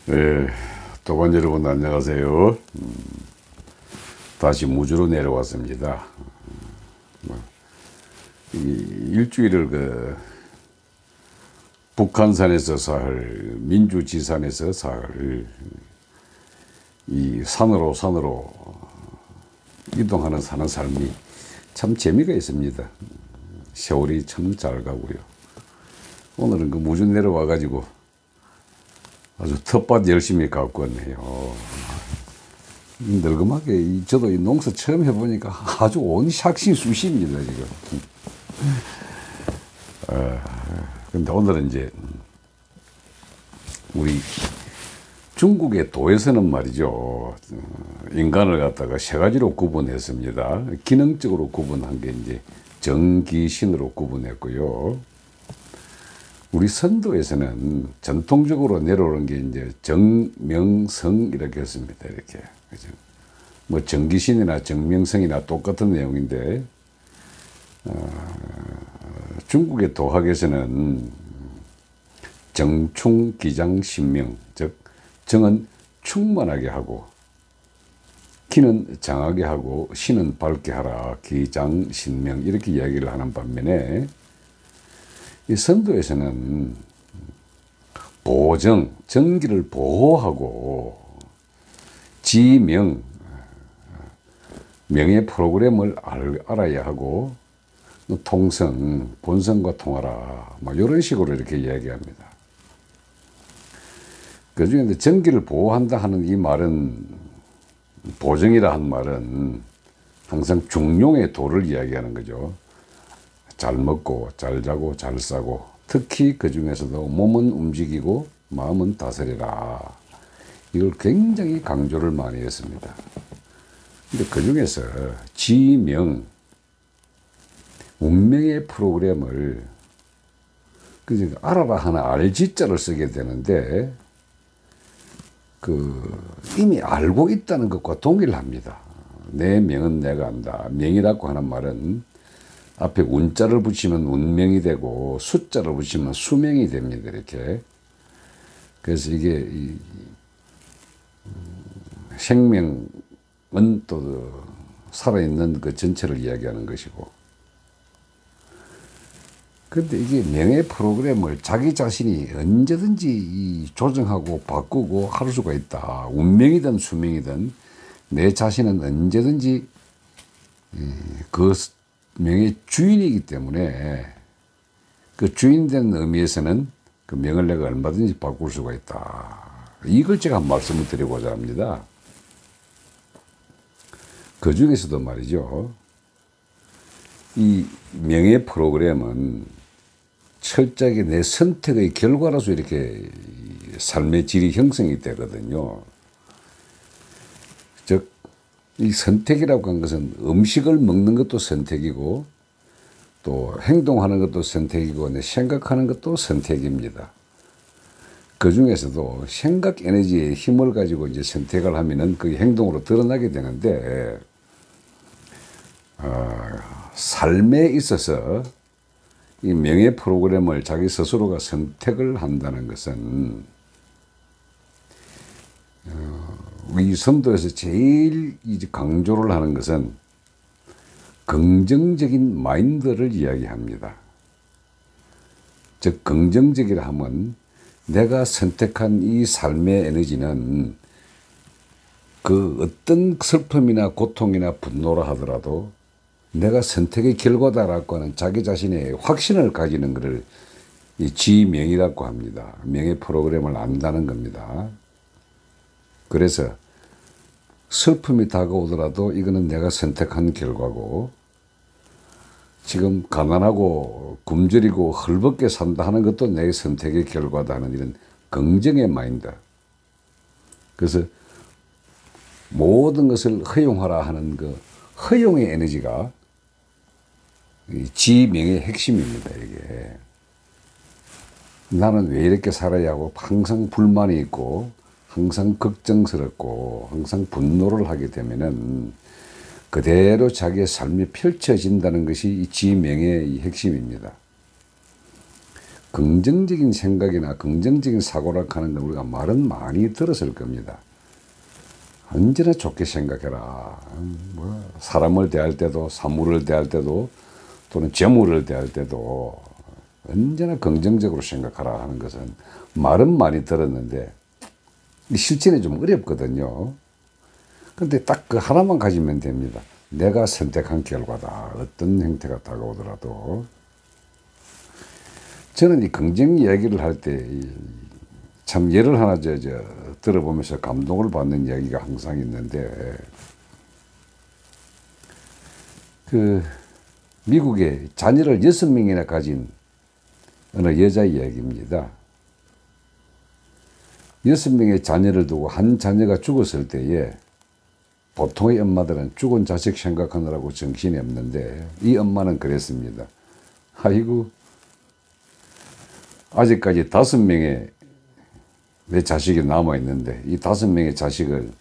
네, 도관 여러분 안녕하세요. 다시 무주로 내려왔습니다. 일주일을 북한산에서 사흘, 민주지산에서 사흘, 이 산으로 이동하는 사는 삶이 참 재미가 있습니다. 세월이 참 잘 가고요. 오늘은 무주 내려와 가지고 아주 텃밭 열심히 갖고 왔네요. 늙음하게 저도 이 농사 처음 해보니까 아주 온 샥신쑤시입니다 지금. 근데 오늘은 이제 우리 중국의 도에서는 말이죠, 인간을 갖다가 세 가지로 구분했습니다. 기능적으로 구분한 게 이제 정기신으로 구분했고요. 우리 선도에서는 전통적으로 내려오는 게 이제 정명성 이렇게 했습니다. 이렇게. 그죠? 뭐 정기신이나 정명성이나 똑같은 내용인데, 중국의 도학에서는 정충, 기장, 신명, 즉 정은 충만하게 하고, 기는 장하게 하고, 신은 밝게 하라, 기장, 신명 이렇게 이야기를 하는 반면에, 이 선도에서는 보정, 정기를 보호하고, 지명, 명예 프로그램을 알아야 하고, 통성, 본성과 통하라, 뭐 이런 식으로 이렇게 이야기합니다. 그 중에 정기를 보호한다 하는 이 말은, 보정이라 한 말은 항상 중용의 도를 이야기하는 거죠. 잘 먹고 잘 자고 잘 싸고, 특히 그 중에서도 몸은 움직이고 마음은 다스려라, 이걸 굉장히 강조를 많이 했습니다. 근데 그 중에서 지명, 운명의 프로그램을 알아라 하는 알지자를 쓰게 되는데, 이미 알고 있다는 것과 동일합니다. 내 명은 내가 안다. 명이라고 하는 말은 앞에 운자를 붙이면 운명이 되고 숫자를 붙이면 수명이 됩니다. 이렇게. 그래서 이게 생명은 또 살아있는 그 전체를 이야기하는 것이고, 그런데 이게 명예 프로그램을 자기 자신이 언제든지 조정하고 바꾸고 할 수가 있다. 운명이든 수명이든 내 자신은 언제든지 그 명의 주인이기 때문에, 그 주인된 의미에서는 그 명을 내가 얼마든지 바꿀 수가 있다. 이걸 제가 한 말씀을 드리고자 합니다. 그 중에서도 말이죠, 이 명예 프로그램은 철저하게 내 선택의 결과로서 이렇게 삶의 질이 형성이 되거든요. 즉, 이 선택이라고 한 것은 음식을 먹는 것도 선택이고, 또 행동하는 것도 선택이고, 내 생각하는 것도 선택입니다. 그 중에서도 생각 에너지의 힘을 가지고 이제 선택을 하면은 그게 행동으로 드러나게 되는데, 삶에 있어서 이 명예 프로그램을 자기 스스로가 선택을 한다는 것은, 이 선도에서 제일 강조를 하는 것은 긍정적인 마인드를 이야기합니다. 즉, 긍정적이라 하면 내가 선택한 이 삶의 에너지는 그 어떤 슬픔이나 고통이나 분노라 하더라도 내가 선택의 결과다라고 하는 자기 자신의 확신을 가지는 것을 이 지명이라고 합니다. 명예 프로그램을 안다는 겁니다. 그래서 슬픔이 다가오더라도 이거는 내가 선택한 결과고, 지금 가난하고 굶주리고 헐벗게 산다 하는 것도 내 선택의 결과다 하는 이런 긍정의 마인드. 그래서 모든 것을 허용하라 하는 그 허용의 에너지가 지명의 핵심입니다. 이게 나는 왜 이렇게 살아야 하고 항상 불만이 있고 항상 걱정스럽고 항상 분노를 하게 되면은 그대로 자기의 삶이 펼쳐진다는 것이 이 지명의 핵심입니다. 긍정적인 생각이나 긍정적인 사고라 하는 건 우리가 말은 많이 들었을 겁니다. 언제나 좋게 생각해라. 뭐 사람을 대할 때도, 사물을 대할 때도, 또는 재물을 대할 때도 언제나 긍정적으로 생각하라 하는 것은 말은 많이 들었는데 실천이 좀 어렵거든요. 근데 딱 그 하나만 가지면 됩니다. 내가 선택한 결과다. 어떤 형태가 다가오더라도. 저는 이 긍정 이야기를 할 때 참 예를 하나 들어보면서 감동을 받는 이야기가 항상 있는데, 그 미국에 자녀를 6명이나 가진 어느 여자 이야기입니다. 6명의 자녀를 두고 한 자녀가 죽었을 때에 보통의 엄마들은 죽은 자식 생각하느라고 정신이 없는데 이 엄마는 그랬습니다. 아이고, 아직까지 5명의 내 자식이 남아있는데 이 5명의 자식을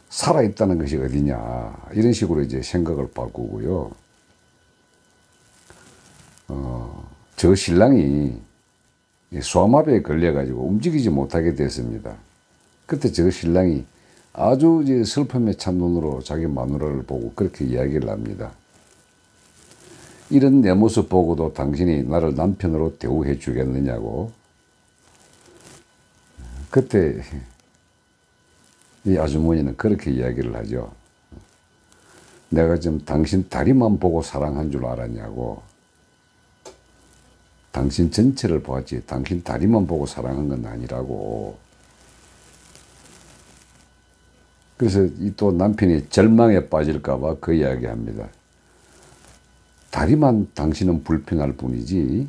살아있다는 것이 어디냐, 이런 식으로 이제 생각을 바꾸고요. 저 신랑이 소아마비에 걸려가지고 움직이지 못하게 됐습니다. 그때 저 신랑이 아주 이제 슬픔에 찬 눈으로 자기 마누라를 보고 그렇게 이야기를 합니다. 이런 내 모습 보고도 당신이 나를 남편으로 대우해 주겠느냐고. 그때 이 아주머니는 그렇게 이야기를 하죠. 내가 지금 당신 다리만 보고 사랑한 줄 알았냐고. 당신 전체를 보았지 당신 다리만 보고 사랑한 건 아니라고. 그래서 이 또 남편이 절망에 빠질까 봐 그 이야기 합니다. 다리만 당신은 불편할 뿐이지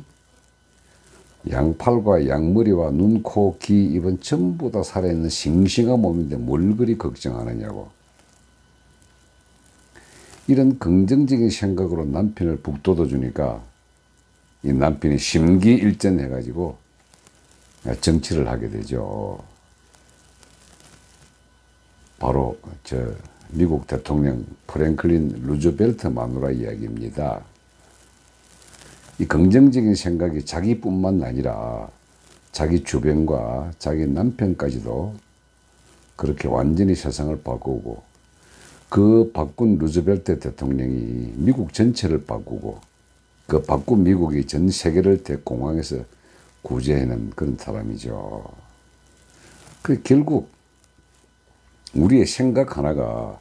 양팔과 양머리와 눈, 코, 귀, 입은 전부 다 살아있는 싱싱한 몸인데 뭘 그리 걱정하느냐고. 이런 긍정적인 생각으로 남편을 북돋워 주니까 이 남편이 심기일전해가지고 정치를 하게 되죠. 바로 미국 대통령 프랭클린 루즈벨트 마누라 이야기입니다. 이 긍정적인 생각이 자기뿐만 아니라 자기 주변과 자기 남편까지도 그렇게 완전히 세상을 바꾸고, 그 바꾼 루즈벨트 대통령이 미국 전체를 바꾸고, 그 바꾼 미국이 전 세계를 대공황에서 구제해낸 그런 사람이죠. 그 결국 우리의 생각 하나가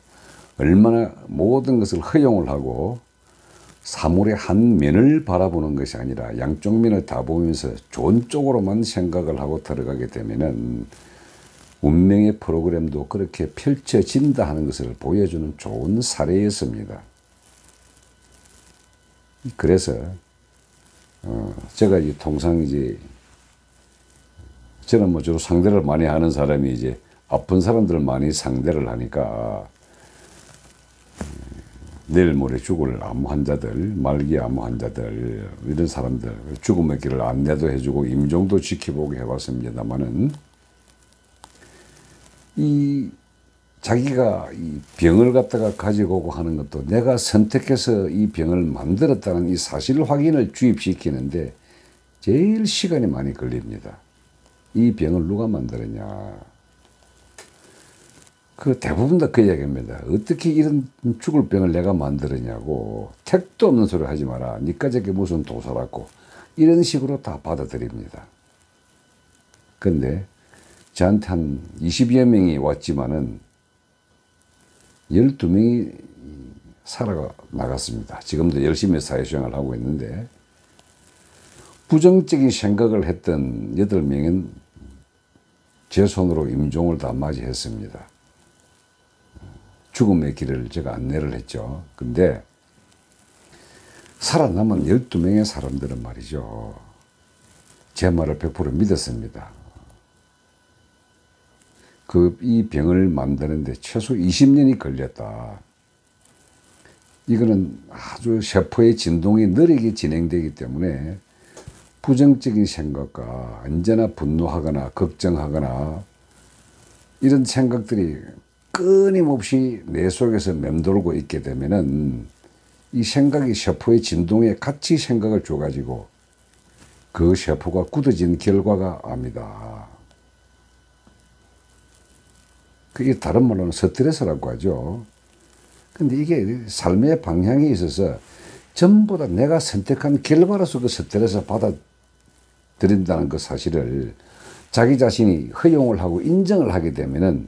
얼마나 모든 것을 허용을 하고 사물의 한 면을 바라보는 것이 아니라 양쪽 면을 다 보면서 좋은 쪽으로만 생각을 하고 들어가게 되면은 운명의 프로그램도 그렇게 펼쳐진다 하는 것을 보여주는 좋은 사례였습니다. 그래서 제가 통상 저는 뭐 주로 상대를 많이 하는 사람이 아픈 사람들을 많이 상대를 하니까 내일 모레 죽을 암 환자들, 말기 암 환자들, 이런 사람들 죽음의 길을 안내도 해주고 임종도 지켜보고 해왔습니다만은, 이 자기가 이 병을 갖다가 가지고 오고 하는 것도 내가 선택해서 이 병을 만들었다는 이 사실 확인을 주입시키는데 제일 시간이 많이 걸립니다. 이 병을 누가 만들었냐. 그 대부분 다 그 이야기입니다. 어떻게 이런 죽을 병을 내가 만들었냐고. 택도 없는 소리 하지 마라. 니까 저게 무슨 도사라고. 이런 식으로 다 받아들입니다. 근데 저한테 한 20여 명이 왔지만은 12명이 살아나갔습니다. 지금도 열심히 사회생활을 하고 있는데, 부정적인 생각을 했던 8명은 제 손으로 임종을 다 맞이했습니다. 죽음의 길을 제가 안내를 했죠. 근데 살아남은 12명의 사람들은 말이죠, 제 말을 100% 믿었습니다. 이 병을 만드는데 최소 20년이 걸렸다. 이거는 아주 세포의 진동이 느리게 진행되기 때문에 부정적인 생각과 언제나 분노하거나 걱정하거나 이런 생각들이 끊임없이 내 속에서 맴돌고 있게 되면은 이 생각이 세포의 진동에 같이 생각을 줘가지고 그 세포가 굳어진 결과가 압니다. 그게 다른 말로는 스트레스라고 하죠. 근데 이게 삶의 방향에 있어서 전부 다 내가 선택한 결과로서 그 스트레스 받아들인다는 그 사실을 자기 자신이 허용을 하고 인정을 하게 되면은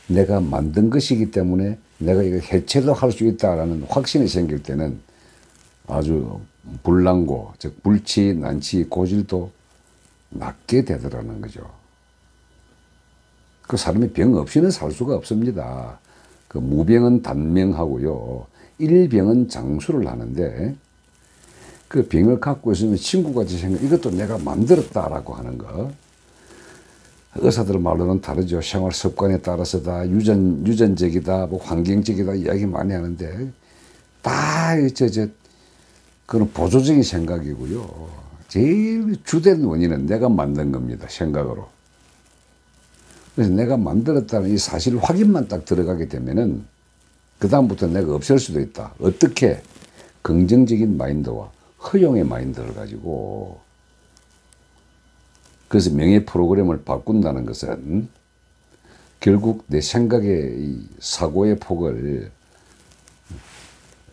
내가 만든 것이기 때문에 내가 이거 해체도 할 수 있다라는 확신이 생길 때는 아주 불난고, 즉 불치, 난치, 고질도 낫게 되더라는 거죠. 그 사람이 병 없이는 살 수가 없습니다. 그 무병은 단명하고요. 일병은 장수를 하는데 그 병을 갖고 있으면 친구같이 생각, 이것도 내가 만들었다라고 하는 거. 의사들 말로는 다르죠. 생활 습관에 따라서다, 유전적이다, 뭐 환경적이다 이야기 많이 하는데 다 그런 보조적인 생각이고요. 제일 주된 원인은 내가 만든 겁니다. 생각으로. 그래서 내가 만들었다는 이 사실 확인만 딱 들어가게 되면은 그다음부터 내가 없앨 수도 있다. 어떻게? 긍정적인 마인드와 허용의 마인드를 가지고. 그래서 명예 프로그램을 바꾼다는 것은 결국 내 생각의 이 사고의 폭을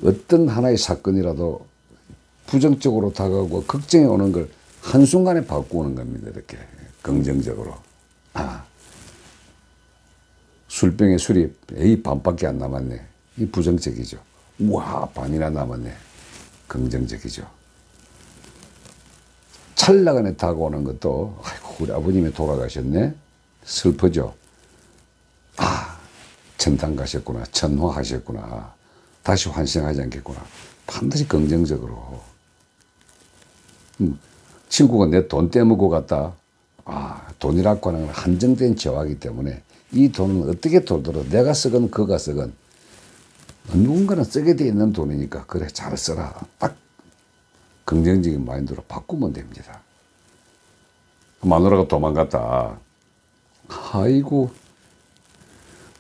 어떤 하나의 사건이라도 부정적으로 다가오고 걱정이 오는 걸 한순간에 바꾸는 겁니다. 이렇게 긍정적으로. 술병의 술이 에이 반밖에 안 남았네. 이 부정적이죠. 우와 반이나 남았네. 긍정적이죠. 찰나간에 다가오는 것도 아이고 우리 아버님이 돌아가셨네. 슬프죠. 천당 가셨구나. 천화하셨구나. 다시 환생하지 않겠구나. 반드시 긍정적으로. 친구가 내 돈 떼먹고 갔다. 돈이라고 하는 건 한정된 재화이기 때문에 이 돈은 어떻게 돌더라도 내가 쓰건 그가 쓰건 누군가는 쓰게 돼 있는 돈이니까 그래 잘 써라. 딱 긍정적인 마인드로 바꾸면 됩니다. 마누라가 도망갔다. 아이고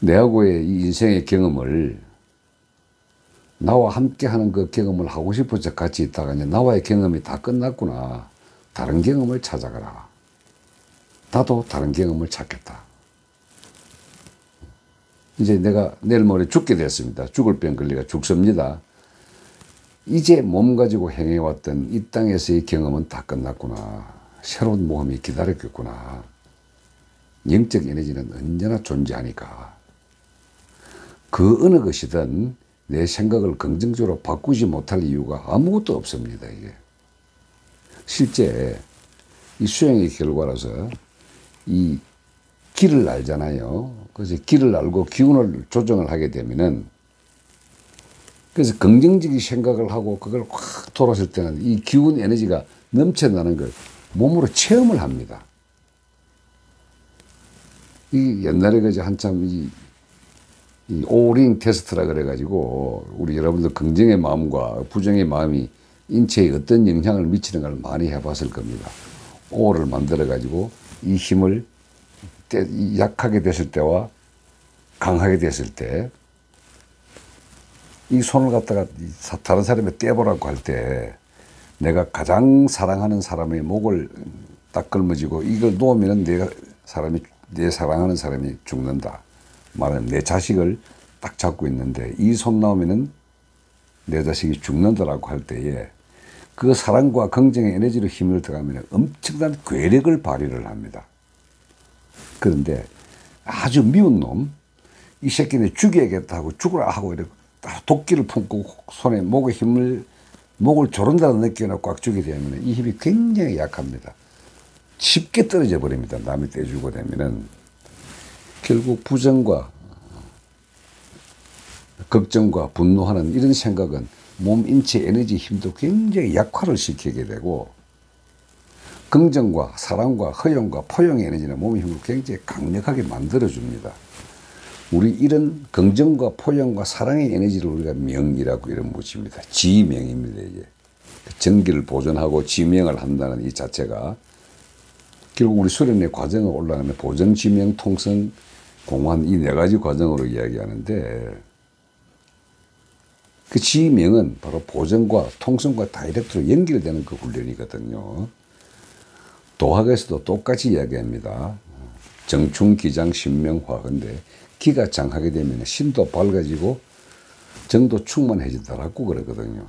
내하고의 이 인생의 경험을 나와 함께 하는 그 경험을 하고 싶어서 같이 있다가 이제 나와의 경험이 다 끝났구나. 다른 경험을 찾아가라. 나도 다른 경험을 찾겠다. 이제 내가 내일 모레 죽게 됐습니다. 죽을 병 걸리가 죽습니다. 이제 몸 가지고 행해왔던 이 땅에서의 경험은 다 끝났구나. 새로운 모험이 기다렸겠구나. 영적 에너지는 언제나 존재하니까. 그 어느 것이든 내 생각을 긍정적으로 바꾸지 못할 이유가 아무것도 없습니다. 이게 실제 이 수행의 결과라서 이 길을 알잖아요. 그래서 길을 알고 기운을 조정을 하게 되면은 그래서 긍정적인 생각을 하고 그걸 확 돌았을 때는 이 기운 에너지가 넘쳐나는 걸 몸으로 체험을 합니다. 이 옛날에 그저 한참 이 오링 테스트라 그래가지고 우리 여러분들 긍정의 마음과 부정의 마음이 인체에 어떤 영향을 미치는 걸 많이 해봤을 겁니다. 오를 만들어가지고 이 힘을 약하게 됐을 때와 강하게 됐을 때 이 손을 갖다가 다른 사람이 떼보라고 할 때 내가 가장 사랑하는 사람의 목을 딱 걸머쥐고 이걸 놓으면 내 사랑하는 사람이 죽는다. 말하면 내 자식을 딱 잡고 있는데 이 손 나오면은 내 자식이 죽는다라고 할 때에 그 사랑과 긍정의 에너지로 힘을 들어가면 엄청난 괴력을 발휘를 합니다. 그런데 아주 미운 놈, 이 새끼는 죽여야겠다 하고 죽으라 하고 이렇게 도끼를 품고 손에 목을 조른다는 느낌으로 꽉 쥐게 되면 이 힘이 굉장히 약합니다. 쉽게 떨어져 버립니다. 남이 떼주고 되면은 결국 부정과 걱정과 분노하는 이런 생각은 몸 인체 에너지 힘도 굉장히 약화를 시키게 되고 긍정과 사랑과 허용과 포용의 에너지는 몸의 힘을 굉장히 강력하게 만들어줍니다. 우리 이런 긍정과 포용과 사랑의 에너지를 우리가 명이라고 이런 묻습니다. 지명입니다. 이게 전기를 보존하고 지명을 한다는 이 자체가 결국 우리 수련의 과정을 올라가면 보정, 지명, 통성 공환 이 네 가지 과정으로 이야기하는데 그 지명은 바로 보정과 통성과 다이렉트로 연결되는 그 훈련이거든요. 도학에서도 똑같이 이야기합니다. 정충, 기장, 신명화. 근데 기가 장하게 되면 신도 밝아지고 정도 충만해지더라고 그러거든요.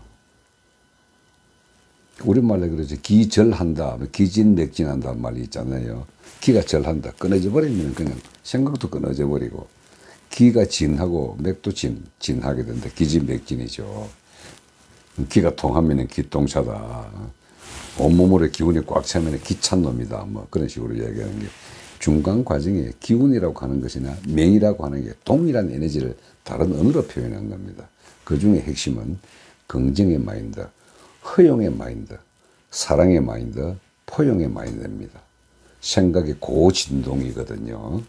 우리말로 그러죠. 기절한다, 기진맥진한다는 말이 있잖아요. 기가 절한다. 끊어져 버리면 그냥 생각도 끊어져 버리고 기가 진하고 맥도 진하게 된다. 기진맥진이죠. 기가 통하면 기통차다. 온몸으로 기운이 꽉 차면 기찬 놈이다. 뭐 그런 식으로 이야기하는 게 중간 과정에 기운이라고 하는 것이나 명이라고 하는 게 동일한 에너지를 다른 언어로 표현한 겁니다. 그 중에 핵심은 긍정의 마인드, 허용의 마인드, 사랑의 마인드, 포용의 마인드입니다. 생각의 고진동이거든요.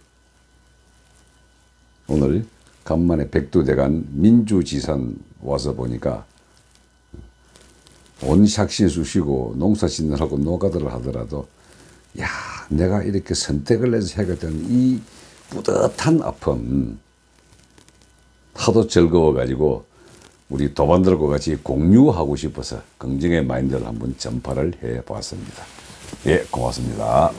오늘 간만에 백두대간 민주지산 와서 보니까 온 삭신수 쉬고 농사 짓느라고 노가다를 하더라도 야, 내가 이렇게 선택을 해서 해야 되는 이 뿌듯한 아픔 하도 즐거워가지고 우리 도반들과 같이 공유하고 싶어서 긍정의 마인드를 한번 전파를 해봤습니다. 예, 고맙습니다.